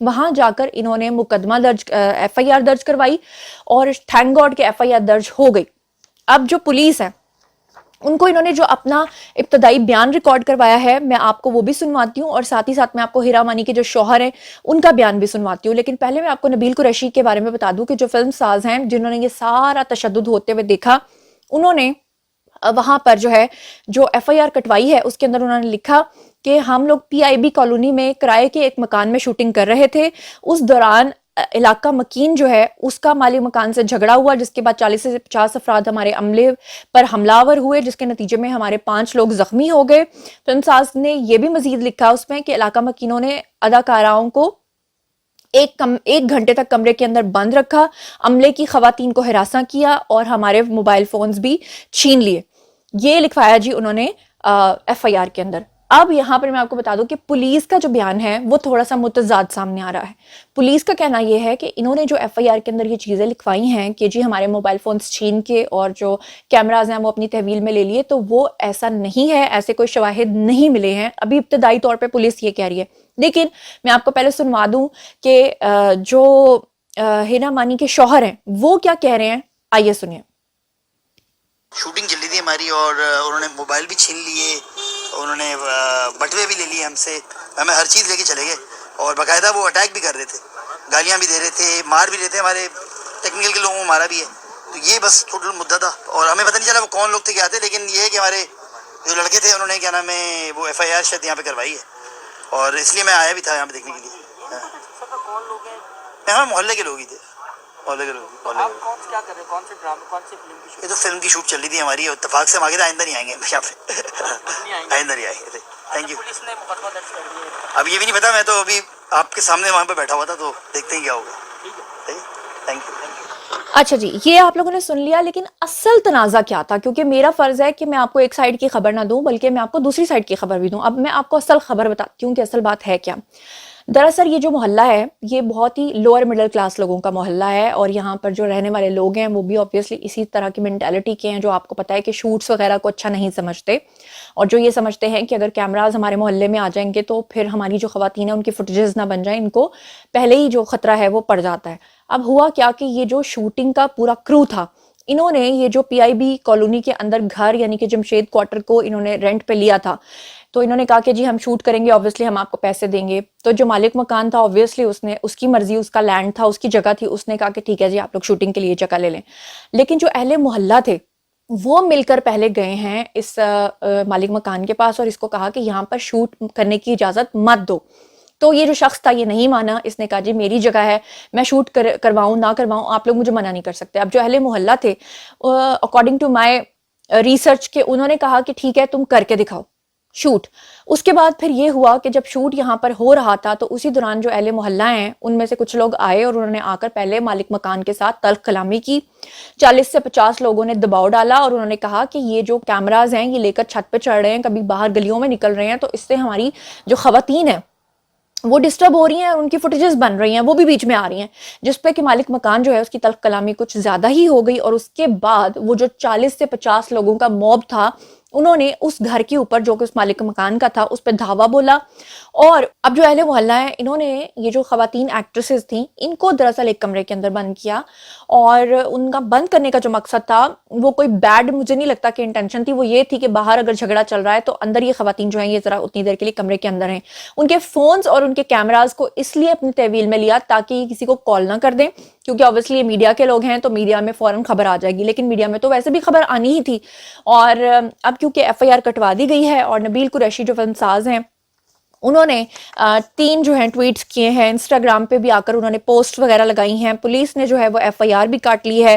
وہاں جا کر انہوں نے مقدمہ درج FIR درج کروائی اور تھینک گاڈ کہ FIR درج ہو گئی. اب جو پولیس ہے ان کو انہوں نے جو اپنا ابتدائی بیان ریکارڈ کروایا ہے میں آپ کو وہ بھی سنواتی ہوں، اور ساتھ ہی ساتھ میں آپ کو ہیرا مانی کے جو شوہر ہیں ان کا بیان بھی سنواتی ہوں. لیکن پہلے میں آپ کو نبیل قریشی کے بارے میں بتا دوں کہ جو فلم ساز ہیں جنہوں نے یہ سارا تشدد ہوتے ہوئے دیکھا، انہوں نے وہاں پر جو ہے جو FIR کٹوائی ہے اس کے اندر انہوں نے لکھا کہ ہم لوگ PIB کالونی میں کرائے کے ایک مکان میں شوٹنگ کر رہے تھے. اس دوران علاقہ مکین جو ہے اس کا مالک مکان سے جھگڑا ہوا، جس کے بعد 40 سے 50 افراد ہمارے عملے پر حملہ آور ہوئے، جس کے نتیجے میں ہمارے 5 لوگ زخمی ہو گئے. فلم ساز نے یہ بھی مزید لکھا اس میں کہ علاقہ مکینوں نے اداکاراؤں کو ایک گھنٹے تک کمرے کے اندر بند رکھا، عملے کی خواتین کو ہراساں کیا اور ہمارے موبائل فونز بھی چھین لیے. یہ لکھوایا جی انہوں نے FIR کے اندر. اب یہاں پر میں آپ کو بتا دوں کہ پولیس کا جو بیان ہے وہ تھوڑا سا متضاد سامنے آ رہا ہے. پولیس کا کہنا یہ ہے کہ انہوں نے جو FIR کے اندر یہ چیزیں لکھوائی ہیں کہ جی ہمارے موبائل فونز چھین کے اور جو کیمراز ہیں وہ اپنی تحویل میں لے لیے، تو وہ ایسا نہیں ہے، ایسے کوئی شواہد نہیں ملے ہیں. ابھی ابتدائی طور پہ پولیس یہ کہہ رہی ہے. لیکن میں آپ کو پہلے سنوا دوں کہ جو ہینا مانی کے شوہر ہیں وہ کیا کہہ رہے ہیں، آئیے سنیے. شوٹنگ چل رہی تھی ہماری اور انہوں نے موبائل بھی چھین لیے، انہوں نے بٹوے بھی لے لیے ہم سے، ہمیں ہر چیز لے کے چلے گئے اور باقاعدہ وہ اٹیک بھی کر رہے تھے، گالیاں بھی دے رہے تھے، مار بھی رہے تھے. ہمارے ٹیکنیکل کے لوگوں کو مارا بھی ہے. تو یہ بس ٹوٹل مدعا تھا اور ہمیں پتہ نہیں چلا وہ کون لوگ تھے کیا تھے، لیکن یہ ہے کہ ہمارے جو لڑکے تھے انہوں نے کیا نام ہے وہ FIR شاید یہاں پہ کروائی ہے اور اس لیے میں آیا بھی تھا یہاں پہ دیکھنے کے لیے. ہاں محلے کے لوگ ہی تھے، محلے کے لوگ. کیا کر رہے ہیں؟ کون سے ڈرامے، کون سی فلم کی یہ تو فلم کی شوٹ چل رہی تھی ہماری، اتفاق سے ہم آگے آئندہ نہیں آئیں گے یہاں پہ، آئندہ نہیں آئیں گے. Thank you. پولیس نے مقدمہ درج کر دیا؟ اب یہ بھی نہیں پتا، میں تو ابھی آپ کے سامنے وہاں پہ بیٹھا ہوا تھا، تو دیکھتے ہیں کیا ہوگا. Thank you. اچھا جی، یہ آپ لوگوں نے سن لیا، لیکن اصل تنازع کیا تھا؟ کیونکہ میرا فرض ہے کہ میں آپ کو ایک سائیڈ کی خبر نہ دوں بلکہ میں آپ کو دوسری سائیڈ کی خبر بھی دوں. اب میں آپ کو اصل خبر بتاتی ہوں کہ اصل بات ہے کیا. دراصل یہ جو محلہ ہے یہ بہت ہی لوور مڈل کلاس لوگوں کا محلہ ہے، اور یہاں پر جو رہنے والے لوگ ہیں وہ بھی آبویسلی اسی طرح کی مینٹیلٹی کے ہیں جو آپ کو پتہ ہے کہ شوٹس وغیرہ کو اچھا نہیں سمجھتے، اور جو یہ سمجھتے ہیں کہ اگر کیمراز ہمارے محلے میں آ جائیں گے تو پھر ہماری جو خواتین ہیں ان کی فوٹیجز نہ بن جائیں، ان کو پہلے ہی جو خطرہ ہے وہ پڑ جاتا ہے. اب ہوا کیا کہ یہ جو شوٹنگ کا پورا کرو تھا، انہوں نے یہ جو PIB کالونی کے اندر گھر یعنی کہ جمشید کوارٹر کو انہوں نے رینٹ پہ لیا تھا، تو انہوں نے کہا کہ جی ہم شوٹ کریں گے، آبویسلی ہم آپ کو پیسے دیں گے. تو جو مالک مکان تھا آبویسلی اس کی مرضی، اس کا لینڈ تھا، اس کی جگہ تھی، اس نے کہا کہ ٹھیک ہے جی آپ لوگ شوٹنگ کے لیے جگہ لے لیں. لیکن جو اہل محلہ تھے وہ مل کر پہلے گئے ہیں اس مالک مکان کے پاس اور اس کو کہا کہ یہاں پر شوٹ کرنے کی اجازت مت دو. تو یہ جو شخص تھا یہ نہیں مانا، اس نے کہا جی میری جگہ ہے، میں شوٹ کرواؤں نہ کرواؤں آپ لوگ مجھے منع نہیں کر سکتے. اب جو اہل محلہ تھے اکارڈنگ ٹو مائی ریسرچ کے انہوں نے کہا کہ ٹھیک ہے تم کر کے دکھاؤ شوٹ. اس کے بعد پھر یہ ہوا کہ جب شوٹ یہاں پر ہو رہا تھا تو اسی دوران جو اہل محلہ ہیں ان میں سے کچھ لوگ آئے اور انہوں نے آ کر پہلے مالک مکان کے ساتھ تلخ کلامی کی. 40 سے 50 لوگوں نے دباؤ ڈالا اور انہوں نے کہا کہ یہ جو کیمراز ہیں یہ لے کر چھت پہ چڑھ رہے ہیں، کبھی باہر گلیوں میں نکل رہے ہیں، تو اس سے ہماری جو خواتین ہیں وہ ڈسٹرب ہو رہی ہیں اور ان کی فوٹیجز بن رہی ہیں، وہ بھی بیچ میں آ رہی ہیں. جس پہ کہ مالک مکان جو ہے اس کی تلخ کلامی کچھ زیادہ ہی ہو گئی، اور اس کے بعد وہ جو 40 سے 50 لوگوں کا موب تھا انہوں نے اس گھر کے اوپر جو کہ اس مالک مکان کا تھا اس پہ دھاوا بولا. اور اب جو اہل محلہ ہیں انہوں نے یہ جو خواتین ایکٹریسز تھیں ان کو دراصل ایک کمرے کے اندر بند کیا، اور ان کا بند کرنے کا جو مقصد تھا وہ کوئی بیڈ مجھے نہیں لگتا کہ انٹینشن تھی، وہ یہ تھی کہ باہر اگر جھگڑا چل رہا ہے تو اندر یہ خواتین جو ہیں یہ ذرا اتنی دیر کے لیے کمرے کے اندر ہیں. ان کے فونز اور ان کے کیمراز کو اس لیے اپنی تحویل میں لیا تاکہ یہ کسی کو کال نہ کر دیں، کیونکہ obviously یہ میڈیا کے لوگ ہیں تو میڈیا میں فوراً خبر آ جائے گی، لیکن میڈیا میں تو ویسے بھی خبر آنی ہی تھی. اور اب کیونکہ FIR کٹوا دی گئی ہے اور نبیل قریشی جو فلم ساز ہیں انہوں نے 3 جو ہیں ٹویٹس کیے ہیں، انسٹاگرام پہ بھی آ کر انہوں نے پوسٹ وغیرہ لگائی ہیں. پولیس نے جو ہے وہ FIR بھی کاٹ لی ہے.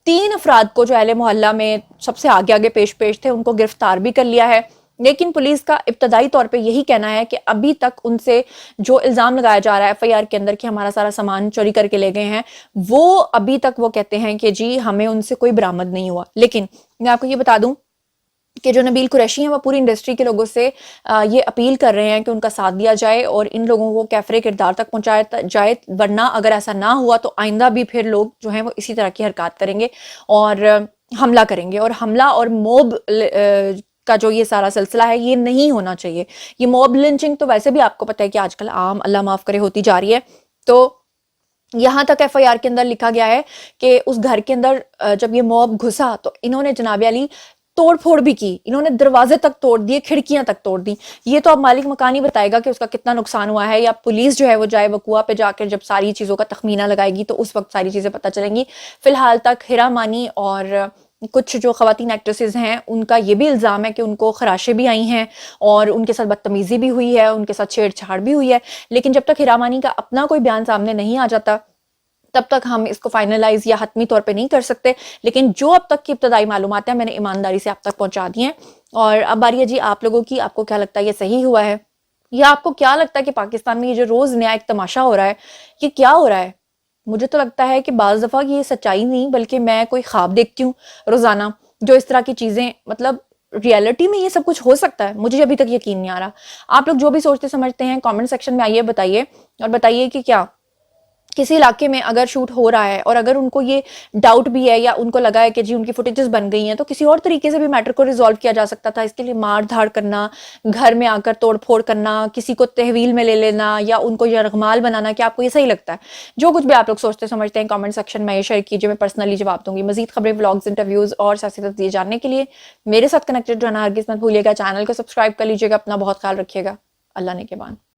3 افراد کو جو اہل محلہ میں سب سے آگے پیش تھے ان کو گرفتار بھی کر لیا ہے. لیکن پولیس کا ابتدائی طور پہ یہی کہنا ہے کہ ابھی تک ان سے جو الزام لگایا جا رہا ہے FIR کے اندر کہ ہمارا سارا سامان چوری کر کے لے گئے ہیں، وہ ابھی تک وہ کہتے ہیں کہ جی ہمیں ان سے کوئی برآمد نہیں ہوا. لیکن میں آپ کو یہ بتا دوں کہ جو نبیل قریشی ہیں وہ پوری انڈسٹری کے لوگوں سے یہ اپیل کر رہے ہیں کہ ان کا ساتھ دیا جائے اور ان لوگوں کو کیفرے کردار تک پہنچایا جائے، ورنہ اگر ایسا نہ ہوا تو آئندہ بھی پھر لوگ جو ہیں وہ اسی طرح کی حرکات کریں گے اور حملہ کریں گے. اور حملہ اور موب کا جو یہ سارا سلسلہ ہے یہ نہیں ہونا چاہیے. یہ موب لنچنگ تو ویسے بھی آپ کو پتہ ہے کہ آج کل عام، اللہ معاف کرے، ہوتی جا رہی ہے. تو یہاں تک ایف آئی آر کے اندر لکھا گیا ہے کہ اس گھر کے اندر جب یہ موب گھسا تو انہوں نے جناب علی توڑ پھوڑ بھی کی, انہوں نے دروازے تک توڑ دیے, کھڑکیاں تک توڑ دی. یہ تو اب مالک مکان ہی بتائے گا کہ اس کا کتنا نقصان ہوا ہے, یا پولیس جو ہے وہ جائے وقوع پہ جا کر جب ساری چیزوں کا تخمینہ لگائے گی تو اس وقت ساری چیزیں پتہ چلیں گی. فی الحال تک ہیرا مانی اور کچھ جو خواتین ایکٹریسز ہیں ان کا یہ بھی الزام ہے کہ ان کو خراشیں بھی آئی ہیں اور ان کے ساتھ بدتمیزی بھی ہوئی ہے, ان کے ساتھ چھیڑ چھاڑ بھی ہوئی ہے. لیکن جب تک ہیرا مانی کا اپنا کوئی بیان سامنے نہیں آ جاتا تب تک ہم اس کو فائنلائز یا حتمی طور پہ نہیں کر سکتے. لیکن جو اب تک کی ابتدائی معلومات ہیں میں نے ایمانداری سے آپ تک پہنچا دی ہیں. اور اب باری ہے جی آپ لوگوں کی, آپ کو کیا لگتا ہے یہ صحیح ہوا ہے, یا آپ کو کیا لگتا ہے کہ پاکستان میں یہ جو روز نیا ایک تماشا ہو رہا ہے یہ کیا ہو رہا ہے؟ مجھے تو لگتا ہے کہ بعض دفعہ یہ سچائی نہیں بلکہ میں کوئی خواب دیکھتی ہوں روزانہ جو اس طرح کی چیزیں, مطلب ریئلٹی میں یہ سب کچھ ہو سکتا ہے. مجھے ابھی تک یقین نہیں آ رہا. آپ لوگ جو بھی سوچتے سمجھتے ہیں کامنٹ سیکشن میں آئیے, بتائیے, اور بتائیے کہ کیا کسی علاقے میں اگر شوٹ ہو رہا ہے اور اگر ان کو یہ ڈاؤٹ بھی ہے یا ان کو لگا ہے کہ جی ان کی فوٹیجز بن گئی ہیں تو کسی اور طریقے سے بھی میٹر کو ریزالو کیا جا سکتا تھا. اس کے لیے مار دھاڑ کرنا, گھر میں آ کر توڑ پھوڑ کرنا, کسی کو تحویل میں لے لینا یا ان کو یرغمال بنانا, کیا آپ کو یہ صحیح لگتا ہے؟ جو کچھ بھی آپ لوگ سوچتے سمجھتے ہیں کامنٹ سیکشن میں یہ شیئر کیجیے, میں پرسنلی جواب دوں گی. مزید خبریں, ولاگز, انٹرویوز اور سیاسی تجزیے جاننے کے لیے میرے ساتھ کنیکٹڈ رہنا ہرگز مت بھولیے گا. چینل کو سبسکرائب کر لیجیے گا. اپنا بہت خیال رکھیے گا. اللہ نے کے بان.